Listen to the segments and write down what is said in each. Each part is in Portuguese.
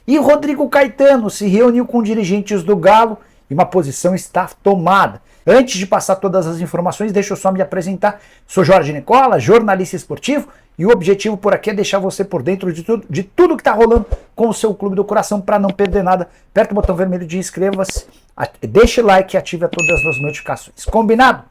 E Rodrigo Caetano se reuniu com dirigentes do Galo e uma posição está tomada. Antes de passar todas as informações, deixa eu só me apresentar. Sou Jorge Nicola, jornalista esportivo, e o objetivo por aqui é deixar você por dentro de tudo que está rolando com o seu clube do coração para não perder nada. Aperta o botão vermelho de inscreva-se, deixe o like e ative todas as notificações. Combinado?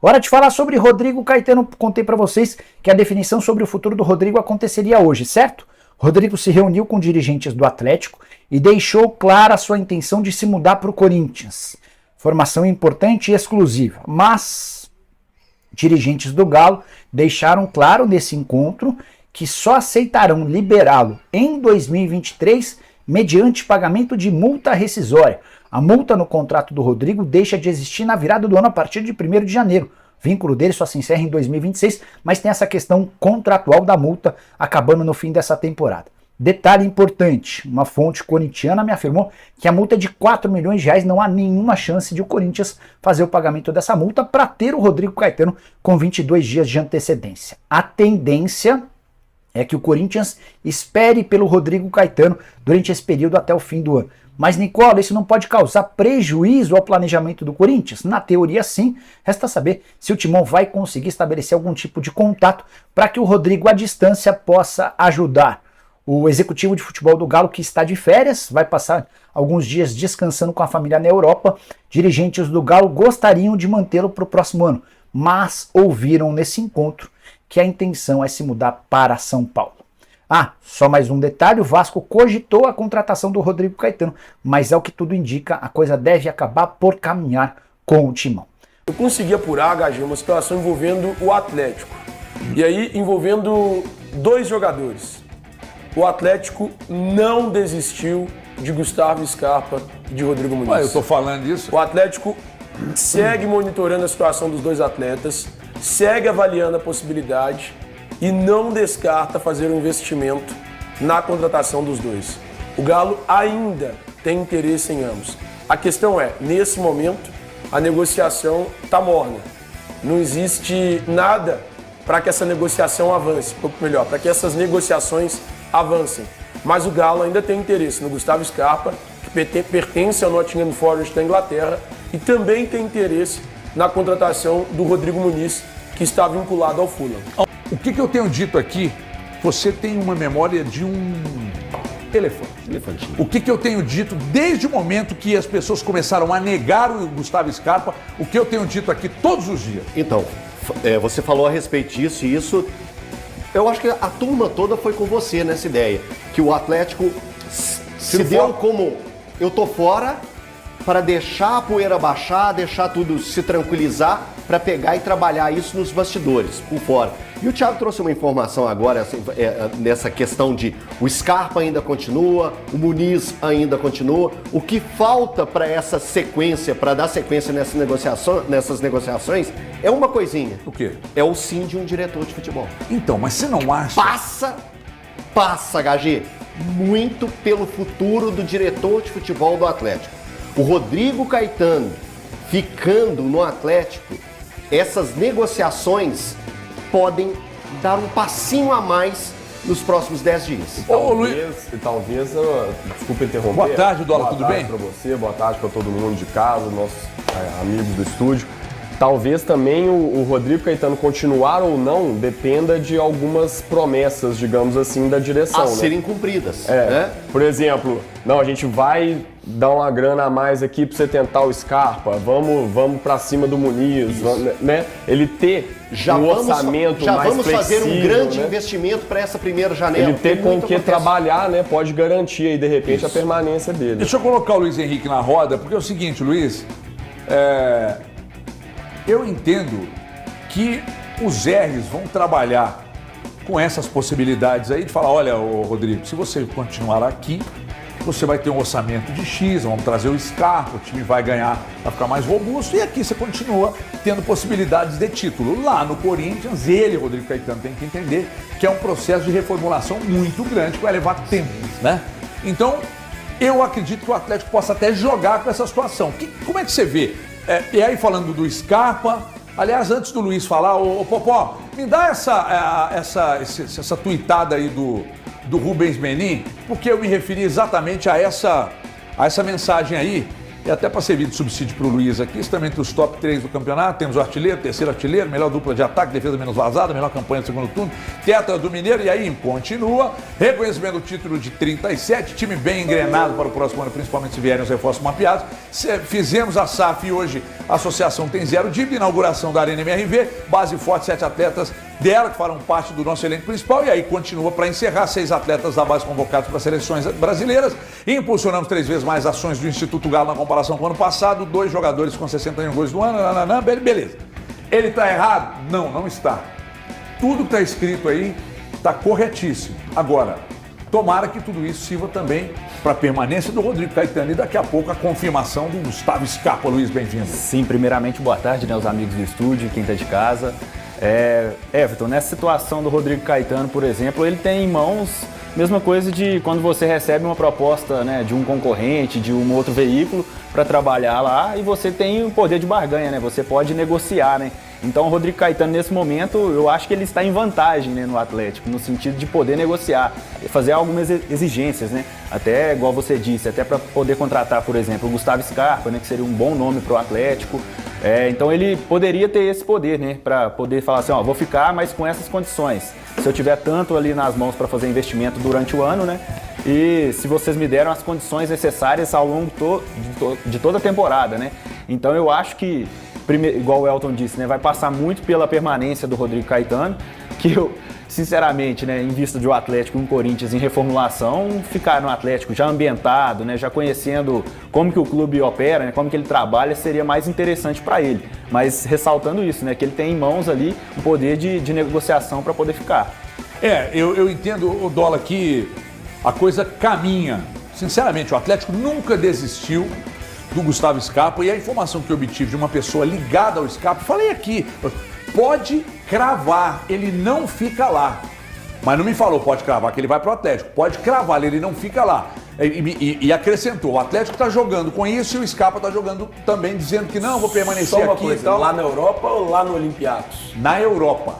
Hora de falar sobre Rodrigo Caetano. Contei para vocês que a definição sobre o futuro do Rodrigo aconteceria hoje, certo? Rodrigo se reuniu com dirigentes do Atlético e deixou clara a sua intenção de se mudar para o Corinthians. Formação importante e exclusiva, mas dirigentes do Galo deixaram claro nesse encontro que só aceitarão liberá-lo em 2023 mediante pagamento de multa rescisória. A multa no contrato do Rodrigo deixa de existir na virada do ano a partir de 1º de janeiro. O vínculo dele só se encerra em 2026, mas tem essa questão contratual da multa acabando no fim dessa temporada. Detalhe importante, uma fonte corintiana me afirmou que a multa é de 4 milhões de reais, não há nenhuma chance de o Corinthians fazer o pagamento dessa multa para ter o Rodrigo Caetano com 22 dias de antecedência. A tendência é que o Corinthians espere pelo Rodrigo Caetano durante esse período até o fim do ano. Mas, Nicola, isso não pode causar prejuízo ao planejamento do Corinthians? Na teoria, sim. Resta saber se o Timão vai conseguir estabelecer algum tipo de contato para que o Rodrigo, à distância, possa ajudar. O executivo de futebol do Galo, que está de férias, vai passar alguns dias descansando com a família na Europa. Dirigentes do Galo gostariam de mantê-lo para o próximo ano, mas ouviram nesse encontro que a intenção é se mudar para São Paulo. Ah, só mais um detalhe, o Vasco cogitou a contratação do Rodrigo Caetano, mas ao que tudo indica, a coisa deve acabar por caminhar com o Timão. Eu consegui apurar, HG, uma situação envolvendo o Atlético, e aí envolvendo 2 jogadores. O Atlético não desistiu de Gustavo Scarpa e de Rodrigo Muniz. Ué, eu tô falando disso. O Atlético segue monitorando a situação dos 2 atletas, segue avaliando a possibilidade e não descarta fazer um investimento na contratação dos 2. O Galo ainda tem interesse em ambos. A questão é, nesse momento, a negociação está morna. Não existe nada para que essa negociação avance, ou melhor, para que essas negociações avancem. Mas o Galo ainda tem interesse no Gustavo Scarpa, que pertence ao Nottingham Forest da Inglaterra, e também tem interesse na contratação do Rodrigo Muniz, que está vinculado ao Fulham. O que eu tenho dito aqui, você tem uma memória de um elefante. O que eu tenho dito desde o momento que as pessoas começaram a negar o Gustavo Scarpa, o que eu tenho dito aqui todos os dias? Então, você falou a respeito disso e isso... Eu acho que a turma toda foi com você nessa ideia, que o Atlético se deu como eu tô fora para deixar a poeira baixar, deixar tudo se tranquilizar, para pegar e trabalhar isso nos bastidores, por fora. E o Thiago trouxe uma informação agora nessa questão de o Scarpa ainda continua, o Muniz ainda continua. O que falta para essa sequência, para dar sequência nessas negociações, é uma coisinha. O quê? É o sim de um diretor de futebol. Então, mas você não acha... Passa, HG, muito pelo futuro do diretor de futebol do Atlético. O Rodrigo Caetano ficando no Atlético, essas negociações podem dar um passinho a mais nos próximos 10 dias. Talvez, desculpa interromper. Boa tarde, Dola, tudo bem? Boa tarde para você, boa tarde para todo mundo de casa, nossos amigos do estúdio. Talvez também o Rodrigo Caetano continuar ou não dependa de algumas promessas, digamos assim, da direção. A serem cumpridas. Né? Por exemplo, não, a gente vai dar uma grana a mais aqui para você tentar o Scarpa, vamos para cima do Muniz, né? Ele ter um orçamento mais flexível. Já vamos fazer um grande investimento para essa primeira janela. Ele ter com o que trabalhar, né? Pode garantir aí, de repente, a permanência dele. Deixa eu colocar o Luiz Henrique na roda, porque é o seguinte, Luiz, eu entendo que os R's vão trabalhar com essas possibilidades aí de falar, olha, Rodrigo, se você continuar aqui, você vai ter um orçamento de X, vamos trazer o Scarpa, o time vai ganhar, vai ficar mais robusto, e aqui você continua tendo possibilidades de título. Lá no Corinthians, Rodrigo Caetano, tem que entender que é um processo de reformulação muito grande, que vai levar tempo, né? Então, eu acredito que o Atlético possa até jogar com essa situação. Como é que você vê? E aí, falando do Scarpa, aliás, antes do Luiz falar, ô Popó, me dá essa tuitada aí do Rubens Menin, porque eu me referi exatamente a essa mensagem aí, e até para servir de subsídio para o Luiz aqui, estamos entre os top 3 do campeonato, temos o artilheiro, terceiro artilheiro, melhor dupla de ataque, defesa menos vazada, melhor campanha do segundo turno, tetra do Mineiro, e aí continua, reconhecimento do título de 37, time bem engrenado para o próximo ano, principalmente se vierem os reforços mapeados. Fizemos a SAF e hoje a associação tem 0 dívida, inauguração da Arena MRV, base forte, 7 atletas dela que farão parte do nosso elenco principal, e aí continua para encerrar 6 atletas da base convocados para seleções brasileiras. Impulsionamos 3 vezes mais ações do Instituto Galo na comparação com o ano passado, 2 jogadores com 61 gols do ano, beleza. Ele está errado? Não, não está. Tudo que está escrito aí está corretíssimo. Agora, tomara que tudo isso sirva também para a permanência do Rodrigo Caetano e daqui a pouco a confirmação do Gustavo Scarpa. Luiz, bem-vindo. Sim, primeiramente, boa tarde, né, os amigos do estúdio, quem está de casa. Everton, nessa situação do Rodrigo Caetano, por exemplo, ele tem em mãos mesma coisa de quando você recebe uma proposta, né, de um concorrente, de um outro veículo para trabalhar lá e você tem o poder de barganha, né? Você pode negociar, né? Então o Rodrigo Caetano, nesse momento, eu acho que ele está em vantagem, né, no Atlético, no sentido de poder negociar, fazer algumas exigências, né? Até, igual você disse, até para poder contratar, por exemplo, o Gustavo Scarpa, né, que seria um bom nome para o Atlético. Então ele poderia ter esse poder, né, para poder falar assim, ó, vou ficar, mas com essas condições. Se eu tiver tanto ali nas mãos para fazer investimento durante o ano, né, e se vocês me deram as condições necessárias ao longo de toda a temporada, né. Então eu acho que, igual o Elton disse, né, vai passar muito pela permanência do Rodrigo Caetano, que eu, sinceramente, né, em vista de um Atlético e um Corinthians em reformulação, ficar no Atlético já ambientado, né, já conhecendo como que o clube opera, né, como que ele trabalha, seria mais interessante para ele. Mas ressaltando isso, né, que ele tem em mãos ali o poder de negociação para poder ficar. Eu entendo, o Dola, que a coisa caminha. Sinceramente, o Atlético nunca desistiu do Gustavo Scarpa, e a informação que eu obtive de uma pessoa ligada ao Scarpa, falei aqui, pode cravar, ele não fica lá. Mas não me falou pode cravar que ele vai pro Atlético, pode cravar, ele não fica lá. E acrescentou, o Atlético está jogando com isso e o Scarpa está jogando também, dizendo que não, vou permanecer aqui coisa, e tal. Lá na Europa ou lá no Olympiacos? Na Europa.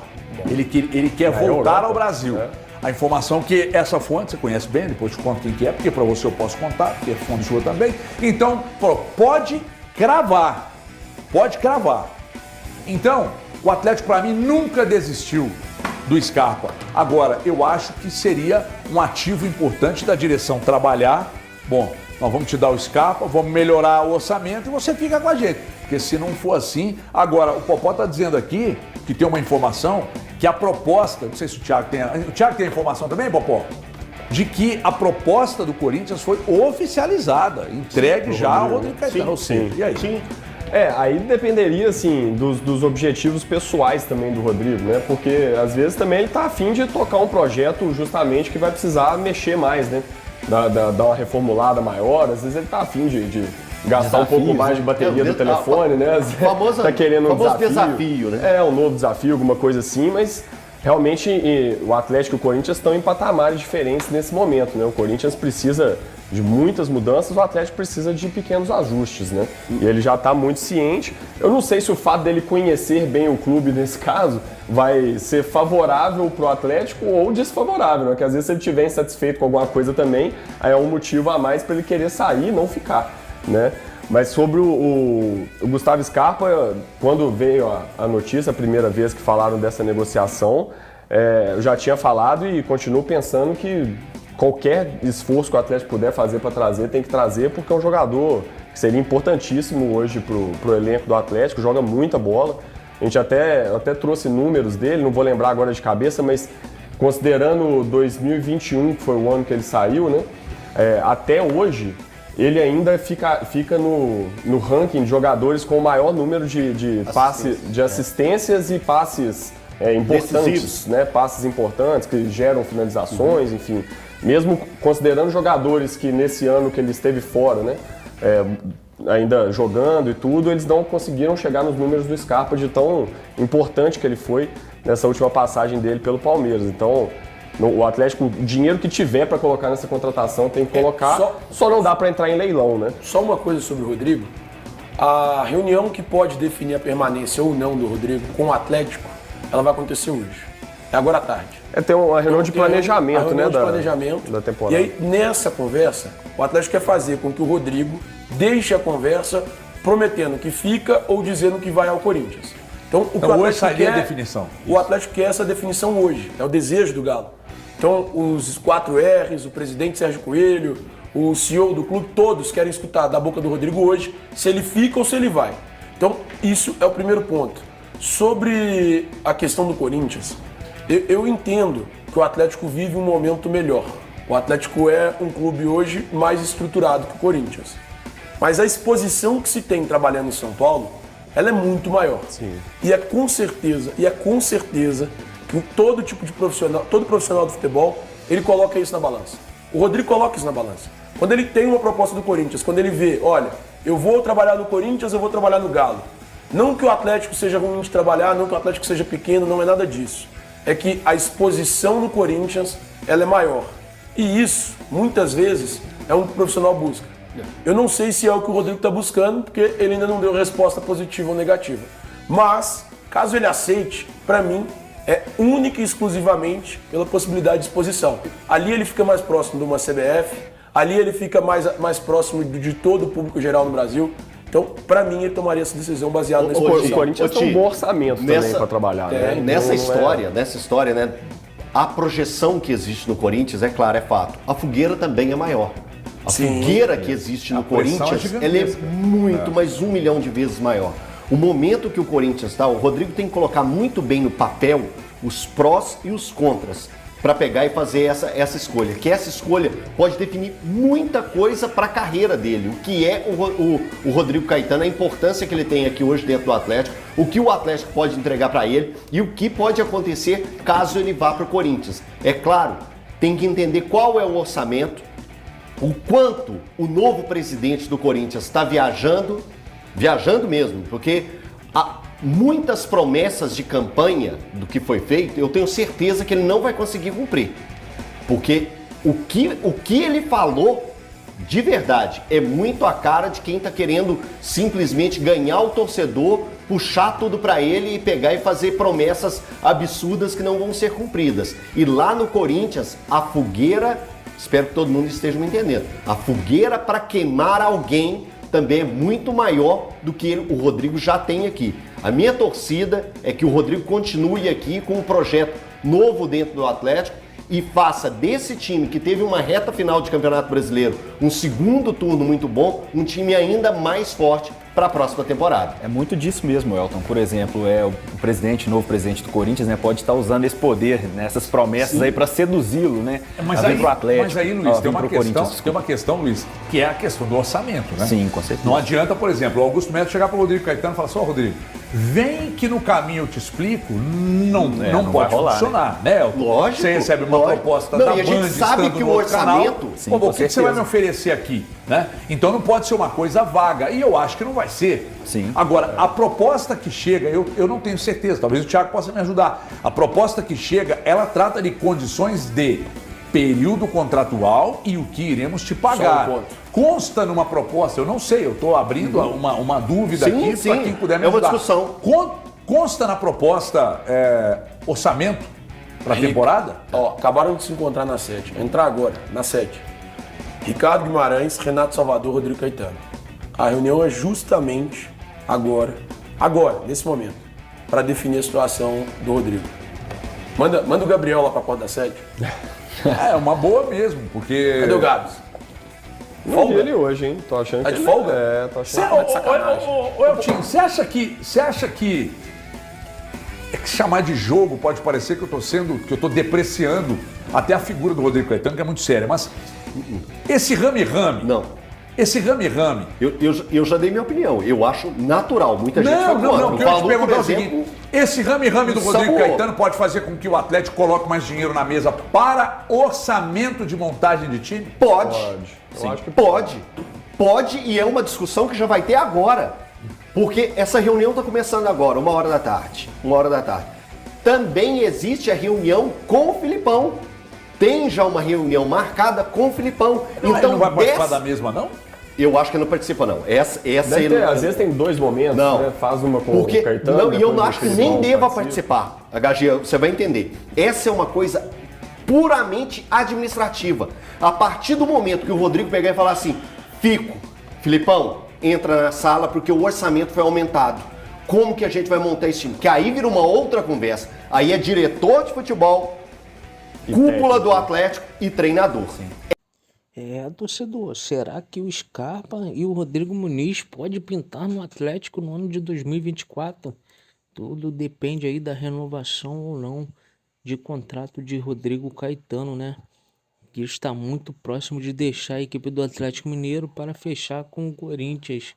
Ele quer voltar ao Brasil. A informação que essa fonte, você conhece bem, depois te conto quem que é, porque para você eu posso contar, porque é fonte sua também. Então, falou, pode cravar. Pode cravar. Então, o Atlético, para mim, nunca desistiu do Scarpa. Agora, eu acho que seria um ativo importante da direção trabalhar. Bom, nós vamos te dar o Scarpa, vamos melhorar o orçamento e você fica com a gente. Porque se não for assim... Agora, o Popó está dizendo aqui que tem uma informação que a proposta... Não sei se o Thiago tem... O Thiago tem a informação também, Popó? De que a proposta do Corinthians foi oficializada, entregue já ao Rodrigo Caetano. Ou seja, e aí? Sim. Aí dependeria, assim, dos objetivos pessoais também do Rodrigo, né? Porque, às vezes, também ele tá afim de tocar um projeto justamente que vai precisar mexer mais, né? Dar uma reformulada maior, às vezes ele tá afim de gastar um pouco mais de bateria do telefone, né? Famoso, tá querendo um desafio, né? Um novo desafio, alguma coisa assim, mas realmente o Atlético e o Corinthians estão em patamares diferentes nesse momento, né? O Corinthians precisa de muitas mudanças, o Atlético precisa de pequenos ajustes, né? E ele já está muito ciente. Eu não sei se o fato dele conhecer bem o clube nesse caso vai ser favorável para o Atlético ou desfavorável, né? Porque às vezes se ele estiver insatisfeito com alguma coisa também, aí é um motivo a mais para ele querer sair e não ficar, né? Mas sobre o Gustavo Scarpa, quando veio a notícia, a primeira vez que falaram dessa negociação, eu já tinha falado e continuo pensando que qualquer esforço que o Atlético puder fazer para trazer, tem que trazer, porque é um jogador que seria importantíssimo hoje pro elenco do Atlético, joga muita bola. A gente até trouxe números dele, não vou lembrar agora de cabeça, mas considerando 2021, que foi o ano que ele saiu, né? Até hoje, ele ainda fica no ranking de jogadores com o maior número de assistências e passes importantes, decisivos, né? Passes importantes que geram finalizações, enfim. Mesmo considerando jogadores que nesse ano que ele esteve fora, né? Ainda jogando e tudo, eles não conseguiram chegar nos números do Scarpa de tão importante que ele foi nessa última passagem dele pelo Palmeiras. Então, o Atlético, o dinheiro que tiver para colocar nessa contratação tem que colocar, só não dá para entrar em leilão, né? Só uma coisa sobre o Rodrigo, a reunião que pode definir a permanência ou não do Rodrigo com o Atlético, ela vai acontecer hoje. É agora à tarde. Tem uma reunião de Tem uma planejamento, reunião né? de planejamento. Da temporada. E aí, nessa conversa, o Atlético quer fazer com que o Rodrigo deixe a conversa prometendo que fica ou dizendo que vai ao Corinthians. Então, o que o hoje Atlético sairia quer, a definição. O Atlético quer essa definição hoje. É o desejo do Galo. Então, os 4 R's, o presidente Sérgio Coelho, o CEO do clube, todos querem escutar da boca do Rodrigo hoje se ele fica ou se ele vai. Então, isso é o primeiro ponto. Sobre a questão do Corinthians, eu entendo que o Atlético vive um momento melhor. O Atlético é um clube hoje mais estruturado que o Corinthians. Mas a exposição que se tem trabalhando em São Paulo, ela é muito maior. Sim. E é com certeza que todo tipo de profissional, todo profissional do futebol, ele coloca isso na balança. O Rodrigo coloca isso na balança. Quando ele tem uma proposta do Corinthians, quando ele vê, olha, eu vou trabalhar no Corinthians, eu vou trabalhar no Galo. Não que o Atlético seja ruim de trabalhar, não que o Atlético seja pequeno, não é nada disso. É que a exposição no Corinthians, ela é maior. E isso, muitas vezes, é um profissional busca. Eu não sei se é o que o Rodrigo está buscando, porque ele ainda não deu resposta positiva ou negativa. Mas, caso ele aceite, para mim, é única e exclusivamente pela possibilidade de exposição. Ali ele fica mais próximo de uma CBF, ali ele fica mais próximo de todo o público geral no Brasil. Então, para mim, ele tomaria essa decisão baseada na exposição. O Corinthians tem um bom orçamento também para trabalhar. Né? Nessa história, né? A projeção que existe no Corinthians, é claro, é fato. A fogueira também é maior. A fogueira que existe no Corinthians, ela é muito, mais 1 milhão de vezes maior. O momento que o Corinthians está, o Rodrigo tem que colocar muito bem no papel os prós e os contras para pegar e fazer essa escolha. Que essa escolha pode definir muita coisa para a carreira dele. O que é o Rodrigo Caetano, a importância que ele tem aqui hoje dentro do Atlético, o que o Atlético pode entregar para ele e o que pode acontecer caso ele vá para o Corinthians. É claro, tem que entender qual é o orçamento, o quanto o novo presidente do Corinthians está viajando mesmo, porque muitas promessas de campanha do que foi feito, eu tenho certeza que ele não vai conseguir cumprir. Porque o que ele falou, de verdade, é muito a cara de quem está querendo simplesmente ganhar o torcedor, puxar tudo para ele e pegar e fazer promessas absurdas que não vão ser cumpridas. E lá no Corinthians, a fogueira, espero que todo mundo esteja me entendendo, a fogueira para queimar alguém também é muito maior do que o Rodrigo já tem aqui. A minha torcida é que o Rodrigo continue aqui com um projeto novo dentro do Atlético e faça desse time que teve uma reta final de Campeonato Brasileiro, um segundo turno muito bom, um time ainda mais forte para a próxima temporada. É muito disso mesmo, Elton. Por exemplo, o novo presidente do Corinthians, né, pode estar usando esse poder, né, essas promessas aí para seduzi-lo, né? Mas aí, Luiz, tem uma questão, Luiz, que é a questão do orçamento, né? Sim, com certeza. Não adianta, por exemplo, o Augusto Melo chegar para o Rodrigo Caetano e falar: só, Rodrigo, vem que no caminho eu te explico, não pode rolar, funcionar, né? Lógico. Você recebe uma proposta da Band, e a gente sabe que o orçamento... Sim, o que você vai me oferecer aqui? Né? Então não pode ser uma coisa vaga, e eu acho que não vai ser. Sim. Agora, a proposta que chega, eu não tenho certeza, talvez o Thiago possa me ajudar. A proposta que chega, ela trata de condições de período contratual e o que iremos te pagar. Consta numa proposta, eu não sei, eu estou abrindo uma dúvida aqui para quem puder me ajudar. É uma discussão. Consta na proposta orçamento para a temporada? Acabaram de se encontrar na sede. Entrar agora, na sede. Ricardo Guimarães, Renato Salvador, Rodrigo Caetano. A reunião é justamente agora, nesse momento, para definir a situação do Rodrigo. Manda o Gabriel lá para a porta da sede. É uma boa mesmo, porque... Cadê o Gabs? Não vi ele hoje, hein? Tô achando Tá que de folga? tô achando que tá de sacanagem. Ô, Eltinho, você acha que chamar de jogo pode parecer que eu tô depreciando até a figura do Rodrigo Caetano, que é muito séria, mas esse rame-rame... Não. Esse rame-rame... Eu já dei minha opinião. Eu acho natural. Muita gente vai Não. O que eu ia te perguntar é o seguinte: esse rame-rame do Rodrigo Caetano pode fazer com que o Atlético coloque mais dinheiro na mesa para orçamento de montagem de time? Pode. Eu acho que pode. Pode, e é uma discussão que já vai ter agora. Porque essa reunião está começando agora, 1h da tarde. 1h da tarde. Também existe a reunião com o Filipão. Tem já uma reunião marcada com o Filipão. Então, ele não vai participar da mesma, não? Eu acho que não participa, não. Essa Deve ter, às vezes tem 2 momentos, Não. né? Faz uma com Porque, o Caetano. não, e eu depois não o acho que Filipão nem deva participa. participar. HG, você vai entender. Essa é uma coisa puramente administrativa. A partir do momento que o Rodrigo pegar e falar assim, Filipão, entra na sala porque o orçamento foi aumentado. Como que a gente vai montar esse time? Que aí vira uma outra conversa. Aí é diretor de futebol, cúpula do Atlético e treinador. Torcedor, será que o Scarpa e o Rodrigo Muniz pode pintar no Atlético no ano de 2024? Tudo depende aí da renovação ou não de contrato de Rodrigo Caetano, né? Que está muito próximo de deixar a equipe do Atlético Mineiro para fechar com o Corinthians.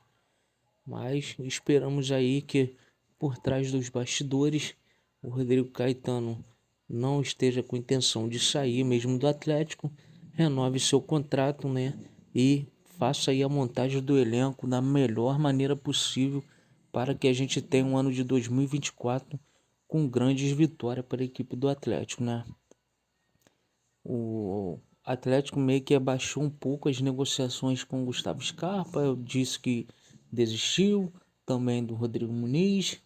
Mas esperamos aí que por trás dos bastidores o Rodrigo Caetano não esteja com intenção de sair mesmo do Atlético, renove seu contrato, né? E faça aí a montagem do elenco da melhor maneira possível para que a gente tenha um ano de 2024 com grandes vitórias para a equipe do Atlético, né? O Atlético meio que abaixou um pouco as negociações com o Gustavo Scarpa, eu disse que desistiu, também do Rodrigo Muniz,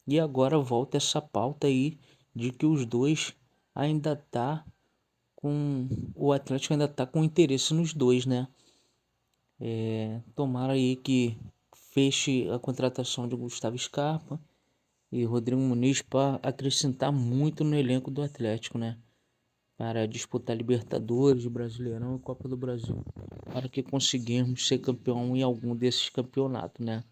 e agora volta essa pauta aí de que os dois ainda o Atlético ainda tá com interesse nos dois, né? Tomara aí que feche a contratação de Gustavo Scarpa e Rodrigo Muniz para acrescentar muito no elenco do Atlético, né? Para disputar Libertadores, Brasileirão e Copa do Brasil, para que consigamos ser campeão em algum desses campeonatos, né?